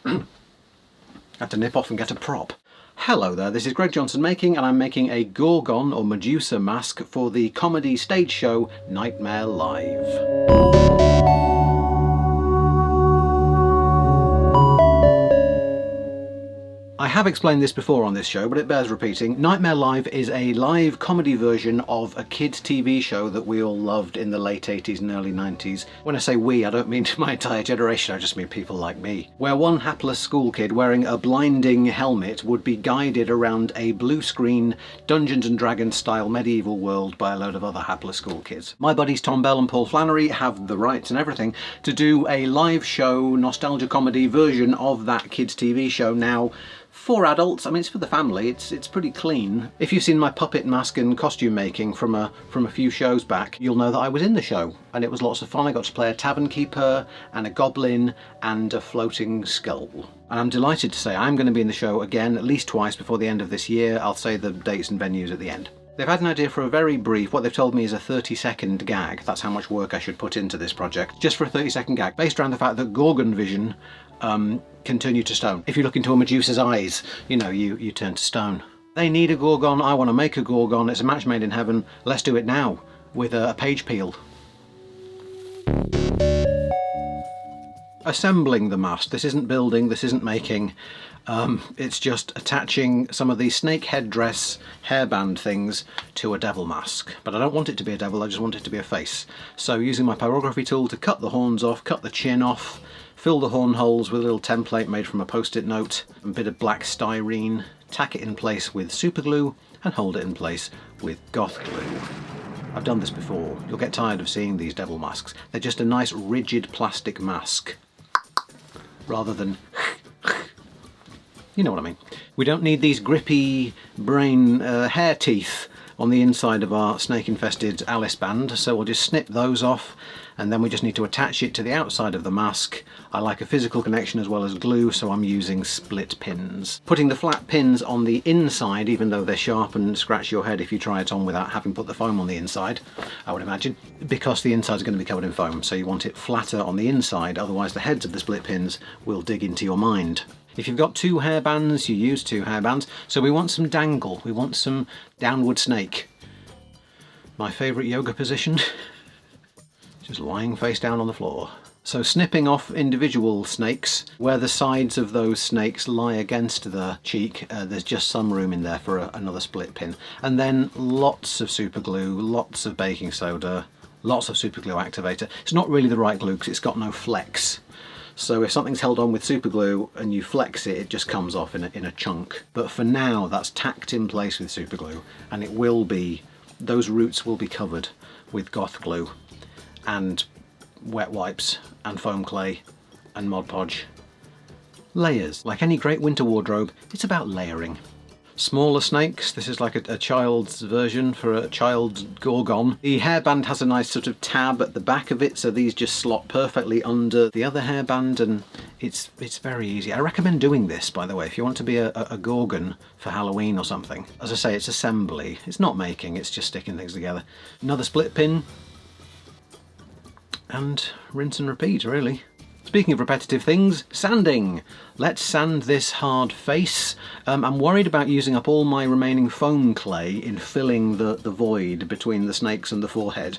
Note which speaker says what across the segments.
Speaker 1: Had to nip off and get a prop. Hello there, this is Greg Johnson making, and I'm making a Gorgon or Medusa mask for the comedy stage show Knightmare Live. I have explained this before on this show, but it bears repeating. Knightmare Live is a live comedy version of a kids' TV show that we all loved in the late 80s and early 90s. When I say we, I don't mean my entire generation, I just mean people like me. Where one hapless school kid wearing a blinding helmet would be guided around a blue screen Dungeons and Dragons style medieval world by a load of other hapless school kids. My buddies Tom Bell and Paul Flannery have the rights and everything to do a live show, nostalgia comedy version of that kids' TV show now. For adults, I mean, it's for the family, it's pretty clean. If you've seen my puppet mask and costume making from a few shows back, you'll know that I was in the show, and it was lots of fun. I got to play a tavern keeper, and a goblin, and a floating skull. And I'm delighted to say I'm going to be in the show again at least twice before the end of this year. I'll say the dates and venues at the end. They've had an idea for a very brief, what they've told me is a 30-second gag. That's how much work I should put into this project. Just for a 30-second gag, based around the fact that Gorgon vision can turn you to stone. If you look into a Medusa's eyes, you know, you turn to stone. They need a Gorgon, I want to make a Gorgon, it's a match made in heaven, let's do it now, with a page peel. Assembling the mask, this isn't building, this isn't making, it's just attaching some of these snake headdress hairband things to a devil mask. But I don't want it to be a devil, I just want it to be a face. So using my pyrography tool to cut the horns off, cut the chin off, fill the horn holes with a little template made from a post-it note, a bit of black styrene, tack it in place with super glue and hold it in place with goth glue. I've done this before. You'll get tired of seeing these devil masks. They're just a nice rigid plastic mask rather than you know what I mean. We don't need these grippy brain hair teeth on the inside of our snake-infested Alice band, so we'll just snip those off, and then we just need to attach it to the outside of the mask. I like a physical connection as well as glue, so I'm using split pins. Putting the flat pins on the inside, even though they're sharp and scratch your head if you try it on without having put the foam on the inside, I would imagine, because the inside's going to be covered in foam, so you want it flatter on the inside, otherwise the heads of the split pins will dig into your mind. If you've got two hairbands, you use two hairbands. So we want some dangle, we want some downward snake. My favourite yoga position, just lying face down on the floor. So snipping off individual snakes, where the sides of those snakes lie against the cheek, there's just some room in there for another split pin. And then lots of super glue, lots of baking soda, lots of super glue activator. It's not really the right glue because it's got no flex. So if something's held on with super glue and you flex it, it just comes off in a chunk. But for now, that's tacked in place with super glue, and it will be, those roots will be covered with goth glue and wet wipes and foam clay and Mod Podge. Layers. Like any great winter wardrobe, it's about layering. Smaller snakes, this is like a child's version for a child's Gorgon. The hairband has a nice sort of tab at the back of it, so these just slot perfectly under the other hairband, and it's very easy. I recommend doing this, by the way, if you want to be a Gorgon for Halloween or something. As I say, it's assembly, it's not making, it's just sticking things together. Another split pin, and rinse and repeat, really. Speaking of repetitive things, sanding. Let's sand this hard face. I'm worried about using up all my remaining foam clay in filling the void between the snakes and the forehead.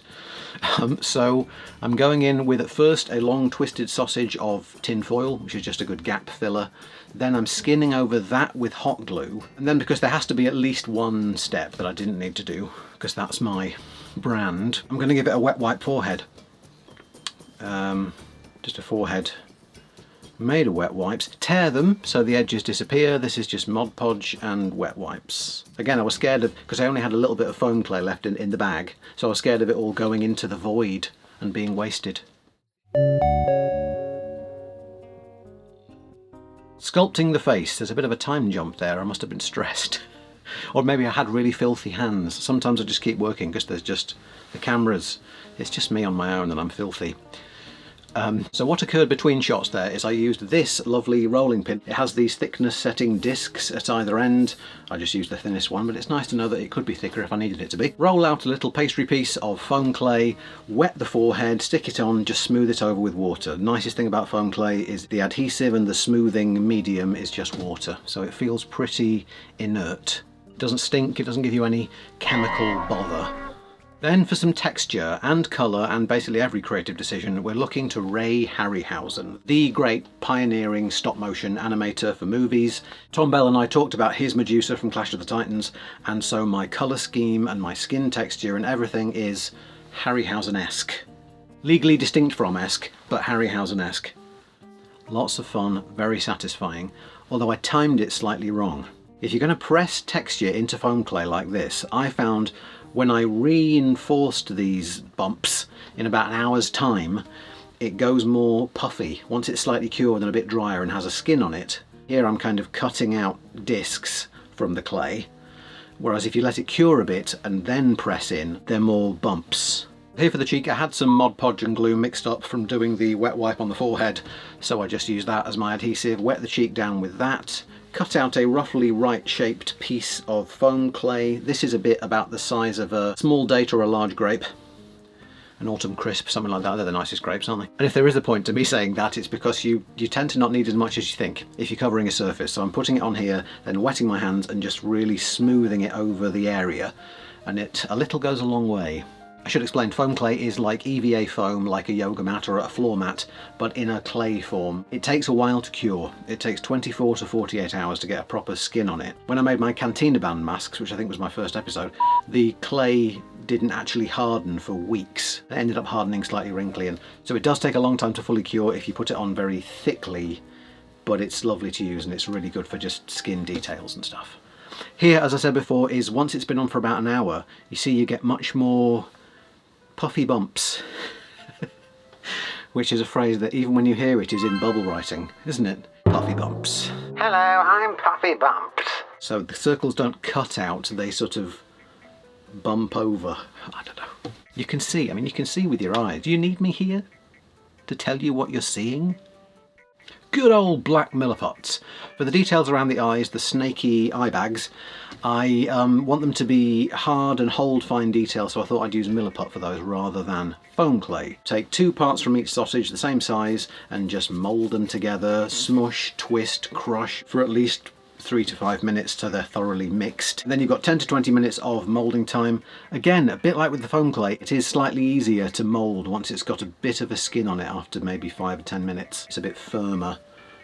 Speaker 1: So I'm going in with at first a long twisted sausage of tin foil, which is just a good gap filler. Then I'm skinning over that with hot glue. And then, because there has to be at least one step that I didn't need to do, because that's my brand, I'm going to give it a wet wipe forehead. Just a forehead made of wet wipes. Tear them so the edges disappear. This is just Mod Podge and wet wipes. Again, I was scared of, because I only had a little bit of foam clay left in the bag, so I was scared of it all going into the void and being wasted. Sculpting the face. There's a bit of a time jump there. I must have been stressed. Or maybe I had really filthy hands. Sometimes I just keep working because there's just the cameras. It's just me on my own and I'm filthy. So what occurred between shots there is I used this lovely rolling pin. It has these thickness setting discs at either end. I just used the thinnest one, but it's nice to know that it could be thicker if I needed it to be. Roll out a little pastry piece of foam clay, wet the forehead, stick it on, just smooth it over with water. The nicest thing about foam clay is the adhesive and the smoothing medium is just water, so it feels pretty inert. It doesn't stink, it doesn't give you any chemical bother. Then for some texture and colour and basically every creative decision, we're looking to Ray Harryhausen, the great pioneering stop motion animator for movies. Tom Bell and I talked about his Medusa from Clash of the Titans, and so my colour scheme and my skin texture and everything is Harryhausen-esque. Legally distinct from esque, but Harryhausen-esque. Lots of fun, very satisfying, although I timed it slightly wrong. If you're going to press texture into foam clay like this, I found when I reinforced these bumps in about an hour's time, it goes more puffy. Once it's slightly cured and a bit drier and has a skin on it, here I'm kind of cutting out discs from the clay, whereas if you let it cure a bit and then press in, they're more bumps. Here for the cheek, I had some Mod Podge and glue mixed up from doing the wet wipe on the forehead, so I just used that as my adhesive, wet the cheek down with that. Cut out a roughly right-shaped piece of foam clay. This is a bit about the size of a small date or a large grape. An autumn crisp, something like that. They're the nicest grapes, aren't they? And if there is a point to me saying that, it's because you tend to not need as much as you think if you're covering a surface. So I'm putting it on here, then wetting my hands and just really smoothing it over the area. And a little goes a long way. I should explain, foam clay is like EVA foam, like a yoga mat or a floor mat, but in a clay form. It takes a while to cure. It takes 24 to 48 hours to get a proper skin on it. When I made my Cantina Band masks, which I think was my first episode, the clay didn't actually harden for weeks. It ended up hardening slightly wrinkly, and so it does take a long time to fully cure if you put it on very thickly, but it's lovely to use and it's really good for just skin details and stuff. Here, as I said before, is once it's been on for about an hour, you see you get much more puffy bumps, which is a phrase that even when you hear it is in bubble writing, isn't it? Puffy bumps. Hello, I'm Puffy Bumps. So the circles don't cut out, they sort of bump over. I don't know. You can see, you can see with your eyes. Do you need me here to tell you what you're seeing? Good old black Millipots. For the details around the eyes, the snaky eye bags, I want them to be hard and hold fine detail, so I thought I'd use Milliput for those rather than foam clay. Take 2 parts from each sausage, the same size, and just mould them together, smush, twist, crush for at least 3 to 5 minutes till they're thoroughly mixed. Then you've got 10 to 20 minutes of moulding time. Again, a bit like with the foam clay, it is slightly easier to mould once it's got a bit of a skin on it after maybe 5 or 10 minutes. It's a bit firmer.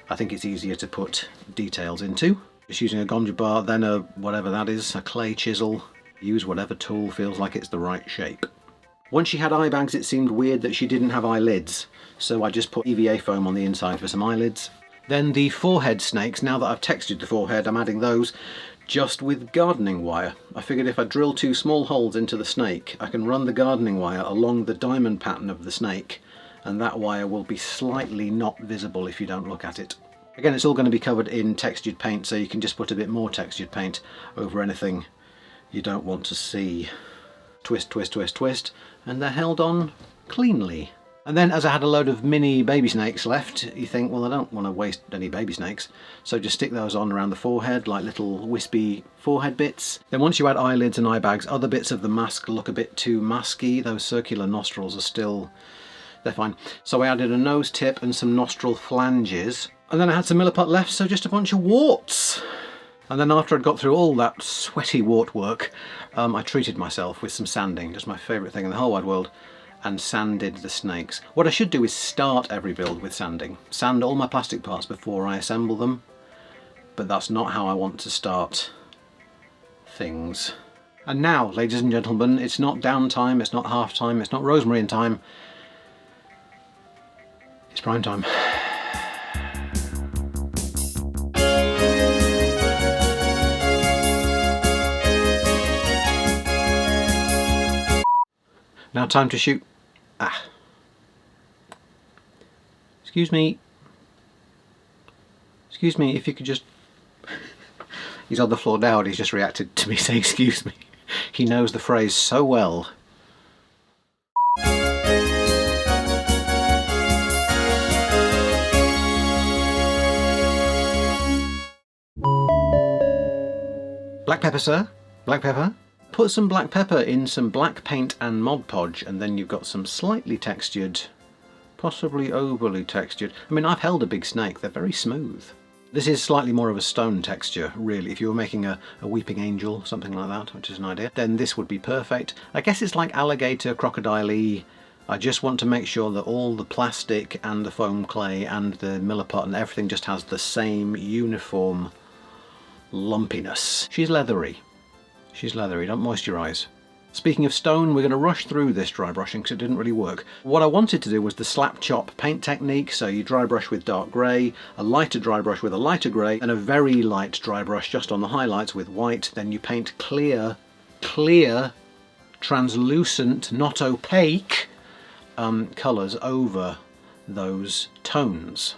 Speaker 1: I think it's easier to put details into. Just using a Gonja bar, then a whatever that is, a clay chisel. Use whatever tool feels like it's the right shape. Once she had eye bags, it seemed weird that she didn't have eyelids, so I just put EVA foam on the inside for some eyelids. Then the forehead snakes, now that I've textured the forehead, I'm adding those just with gardening wire. I figured if I drill 2 small holes into the snake, I can run the gardening wire along the diamond pattern of the snake, and that wire will be slightly not visible if you don't look at it. Again, it's all going to be covered in textured paint, so you can just put a bit more textured paint over anything you don't want to see. Twist, twist, twist, twist, and they're held on cleanly. And then, as I had a load of mini baby snakes left, you think, well, I don't want to waste any baby snakes, so just stick those on around the forehead, like little wispy forehead bits. Then once you add eyelids and eye bags, other bits of the mask look a bit too masky. Those circular nostrils are still, they're fine. So I added a nose tip and some nostril flanges. And then I had some Milliput left, so just a bunch of warts. And then after I'd got through all that sweaty wart work, I treated myself with some sanding, just my favourite thing in the whole wide world, and sanded the snakes. What I should do is start every build with sanding. Sand all my plastic parts before I assemble them, but that's not how I want to start things. And now, ladies and gentlemen, it's not downtime, it's not half time, it's not rosemary in time, it's prime time. Now time to shoot. Excuse me. Excuse me, if you could just... He's on the floor now and he's just reacted to me saying excuse me. He knows the phrase so well. Black pepper, sir? Black pepper? Put some black pepper in some black paint and Mod Podge, and then you've got some slightly textured, possibly overly textured. I mean, I've held a big snake, they're very smooth. This is slightly more of a stone texture, really. If you were making a weeping angel, something like that, which is an idea, then this would be perfect. I guess it's like alligator, crocodile-y. I just want to make sure that all the plastic and the foam clay and the milliput and everything just has the same uniform lumpiness. She's leathery. She's leathery, don't moisturise. Speaking of stone, we're going to rush through this dry brushing because it didn't really work. What I wanted to do was the slap chop paint technique, so you dry brush with dark grey, a lighter dry brush with a lighter grey, and a very light dry brush just on the highlights with white. Then you paint clear, translucent, not opaque colours over those tones.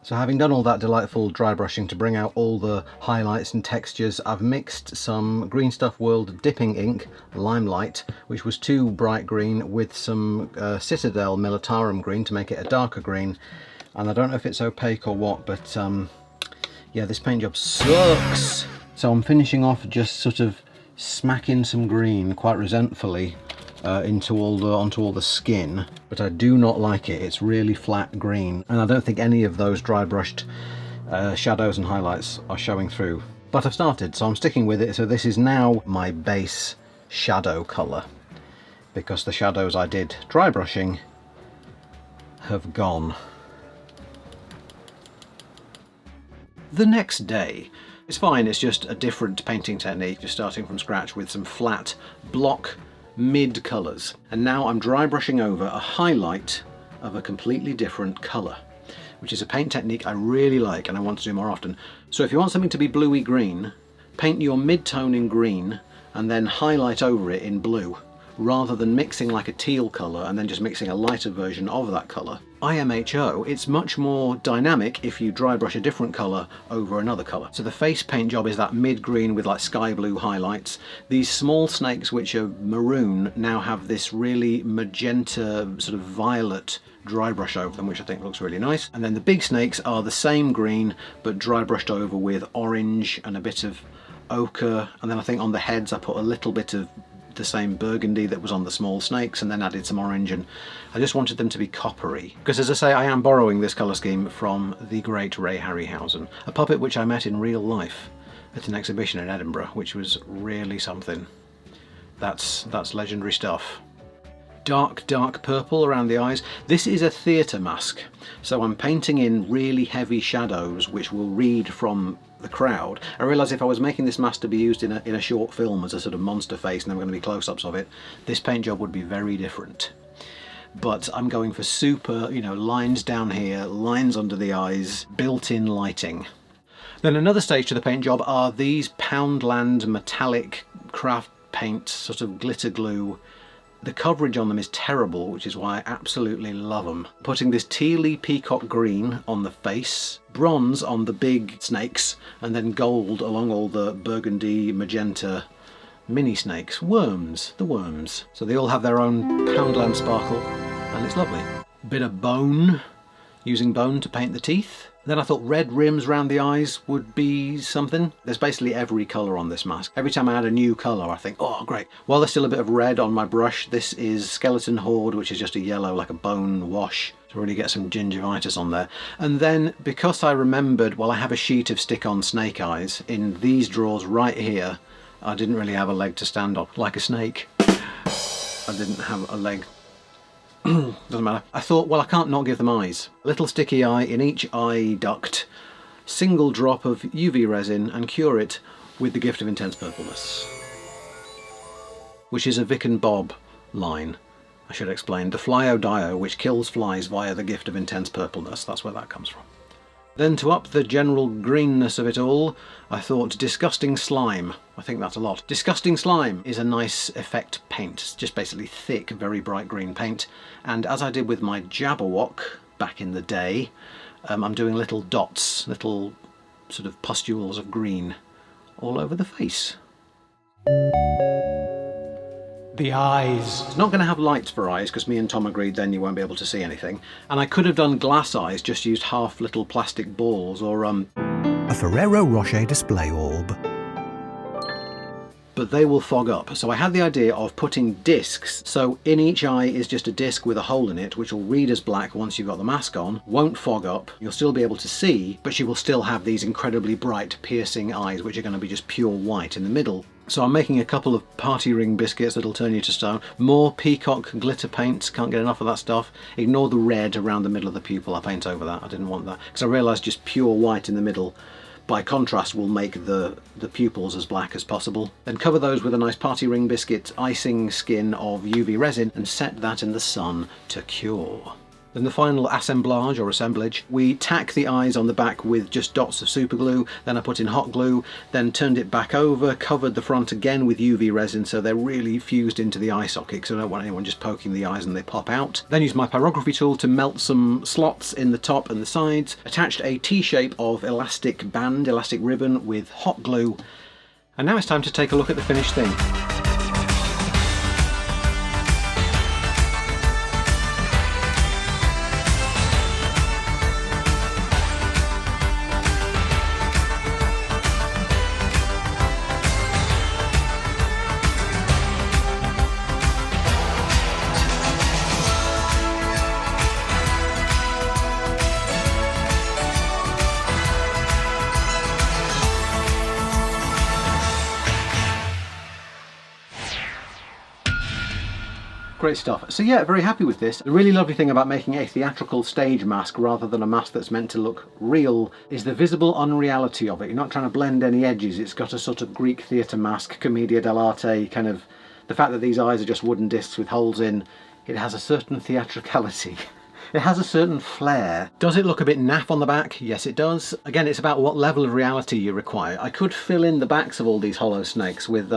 Speaker 1: So having done all that delightful dry brushing to bring out all the highlights and textures, I've mixed some Green Stuff World dipping ink, Limelight, which was too bright green, with some Citadel Militarum green to make it a darker green. And I don't know if it's opaque or what, but yeah, this paint job sucks. So I'm finishing off just sort of smacking some green quite resentfully onto all the skin, but I do not like it. It's really flat green, and I don't think any of those dry brushed shadows and highlights are showing through. But I've started, so I'm sticking with it. So this is now my base shadow colour, because the shadows I did dry brushing have gone. The next day, it's fine, it's just a different painting technique, just starting from scratch with some flat block mid colours. And now I'm dry brushing over a highlight of a completely different colour, which is a paint technique I really like and I want to do more often. So if you want something to be bluey green, paint your mid-tone in green and then highlight over it in blue, rather than mixing like a teal colour and then just mixing a lighter version of that colour. IMHO, it's much more dynamic if you dry brush a different colour over another colour. So the face paint job is that mid-green with like sky blue highlights. These small snakes, which are maroon, now have this really magenta sort of violet dry brush over them, which I think looks really nice. And then the big snakes are the same green but dry brushed over with orange and a bit of ochre, and then I think on the heads I put a little bit of the same burgundy that was on the small snakes and then added some orange, and I just wanted them to be coppery because, as I say, I am borrowing this colour scheme from the great Ray Harryhausen, a puppet which I met in real life at an exhibition in Edinburgh, which was really something. That's legendary stuff. Dark purple around the eyes. This is a theatre mask, so I'm painting in really heavy shadows which will read from the crowd. I realised if I was making this mask to be used in a short film as a sort of monster face and there were going to be close-ups of it, this paint job would be very different. But I'm going for super, you know, lines down here, lines under the eyes, built-in lighting. Then another stage to the paint job are these Poundland metallic craft paint, sort of glitter glue. The coverage on them is terrible, which is why I absolutely love them. Putting this tealy peacock green on the face, bronze on the big snakes, and then gold along all the burgundy, magenta mini snakes. Worms, the worms. So they all have their own Poundland sparkle, and it's lovely. Bit of bone, using bone to paint the teeth. Then I thought red rims round the eyes would be something. There's basically every colour on this mask. Every time I add a new colour I think, oh great. While there's still a bit of red on my brush, this is Skeleton Horde, which is just a yellow like a bone wash to really get some gingivitis on there. And then because I remembered, well, I have a sheet of stick-on snake eyes in these drawers right here. I didn't really have a leg to stand on, like a snake. I didn't have a leg. Doesn't matter. I thought, well, I can't not give them eyes. A little sticky eye in each eye duct, single drop of UV resin, and cure it with the Gift of Intense Purpleness, which is a Vic and Bob line, I should explain. The Flyo-Dio, which kills flies via the Gift of Intense Purpleness. That's where that comes from. Then to up the general greenness of it all, I thought Disgusting Slime. I think that's a lot. Disgusting Slime is a nice effect paint. It's just basically thick, very bright green paint. And as I did with my Jabberwock back in the day, I'm doing little dots, little sort of pustules of green all over the face. The eyes. It's not going to have lights for eyes because me and Tom agreed then you won't be able to see anything. And I could have done glass eyes, just used half little plastic balls, or
Speaker 2: a Ferrero Rocher display orb.
Speaker 1: But they will fog up. So I had the idea of putting discs, so in each eye is just a disc with a hole in it, which will read as black once you've got the mask on, won't fog up, you'll still be able to see, but she will still have these incredibly bright, piercing eyes, which are going to be just pure white in the middle. So I'm making a couple of party ring biscuits that'll turn you to stone. More peacock glitter paints, can't get enough of that stuff. Ignore the red around the middle of the pupil, I paint over that, I didn't want that. Because I realised just pure white in the middle, by contrast, will make the pupils as black as possible. Then cover those with a nice party ring biscuit icing skin of UV resin and set that in the sun to cure. Then the final assemblage or assemblage, we tack the eyes on the back with just dots of super glue, then I put in hot glue, then turned it back over, covered the front again with UV resin so they're really fused into the eye socket because I don't want anyone just poking the eyes and they pop out. Then used my pyrography tool to melt some slots in the top and the sides, attached a T-shape of elastic ribbon with hot glue, and now it's time to take a look at the finished thing. Great stuff. So yeah, very happy with this. The really lovely thing about making a theatrical stage mask rather than a mask that's meant to look real is the visible unreality of it. You're not trying to blend any edges. It's got a sort of Greek theatre mask, commedia dell'arte kind of... The fact that these eyes are just wooden discs with holes in, it has a certain theatricality. It has a certain flair. Does it look a bit naff on the back? Yes, it does. Again, it's about what level of reality you require. I could fill in the backs of all these hollow snakes with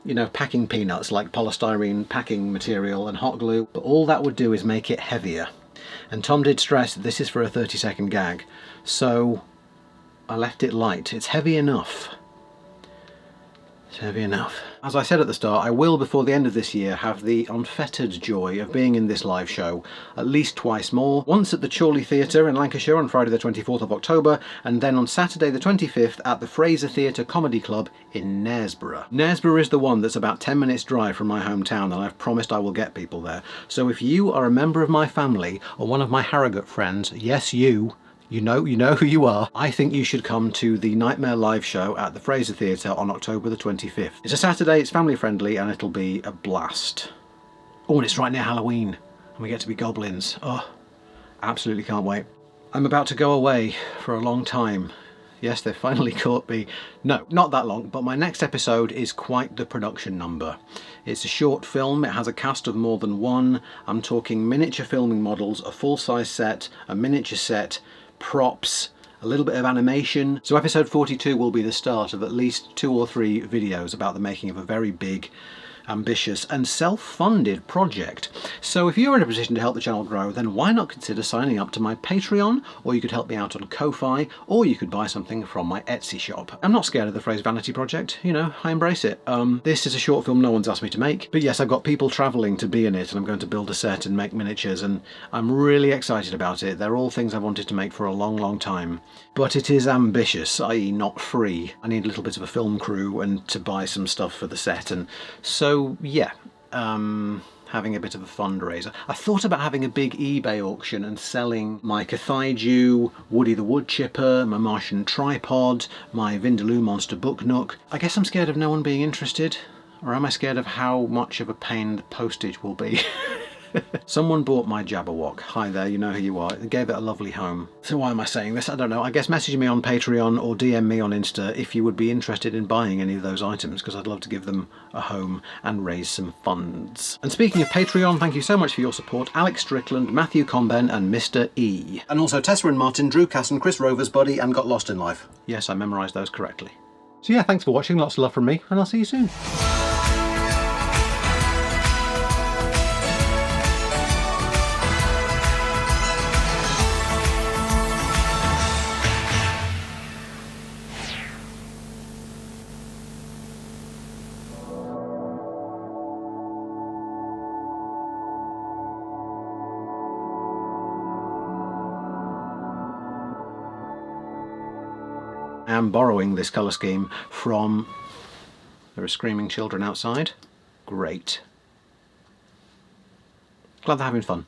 Speaker 1: you know, packing peanuts like polystyrene packing material and hot glue, but all that would do is make it heavier. And Tom did stress that this is for a 30-second gag, so I left it light. It's heavy enough. It's heavy enough. As I said at the start, I will, before the end of this year, have the unfettered joy of being in this live show at least twice more. Once at the Chorley Theatre in Lancashire on Friday the 24th of October, and then on Saturday the 25th at the Fraser Theatre Comedy Club in Knaresborough. Knaresborough is the one that's about 10 minutes drive from my hometown, and I've promised I will get people there. So if you are a member of my family or one of my Harrogate friends, yes you know who you are, I think you should come to the Knightmare live show at the Fraser Theatre on October the 25th. It's a Saturday, it's family friendly, and it'll be a blast. Oh, and it's right near Halloween, and we get to be goblins. Oh, absolutely can't wait. I'm about to go away for a long time. Yes, they've finally caught me. No, not that long, but my next episode is quite the production number. It's a short film, it has a cast of more than one. I'm talking miniature filming models, a full-size set, a miniature set, props, a little bit of animation. So episode 42 will be the start of at least 2 or 3 videos about the making of a very big, ambitious and self-funded project. So if you're in a position to help the channel grow, then why not consider signing up to my Patreon, or you could help me out on Ko-Fi, or you could buy something from my Etsy shop. I'm not scared of the phrase vanity project, you know, I embrace it. This is a short film no one's asked me to make, but yes, I've got people travelling to be in it, and I'm going to build a set and make miniatures, and I'm really excited about it. They're all things I've wanted to make for a long, long time. But it is ambitious, i.e. not free. I need a little bit of a film crew and to buy some stuff for the set, and so yeah, having a bit of a fundraiser. I thought about having a big eBay auction and selling my Cathaiju, Woody the Wood Chipper, my Martian tripod, my Vindaloo Monster Book Nook. I guess I'm scared of no one being interested, or am I scared of how much of a pain the postage will be? Someone bought my Jabberwock. Hi there, you know who you are. They gave it a lovely home. So why am I saying this? I don't know. I guess message me on Patreon or DM me on Insta if you would be interested in buying any of those items, because I'd love to give them a home and raise some funds. And speaking of Patreon, thank you so much for your support. Alex Strickland, Matthew Comben and Mr. E. And also Tessa and Martin, Drew Casson, Chris Rover's Buddy and Got Lost in Life. Yes, I memorised those correctly. So yeah, thanks for watching. Lots of love from me, and I'll see you soon. I am borrowing this colour scheme from... There are screaming children outside. Great. Glad they're having fun.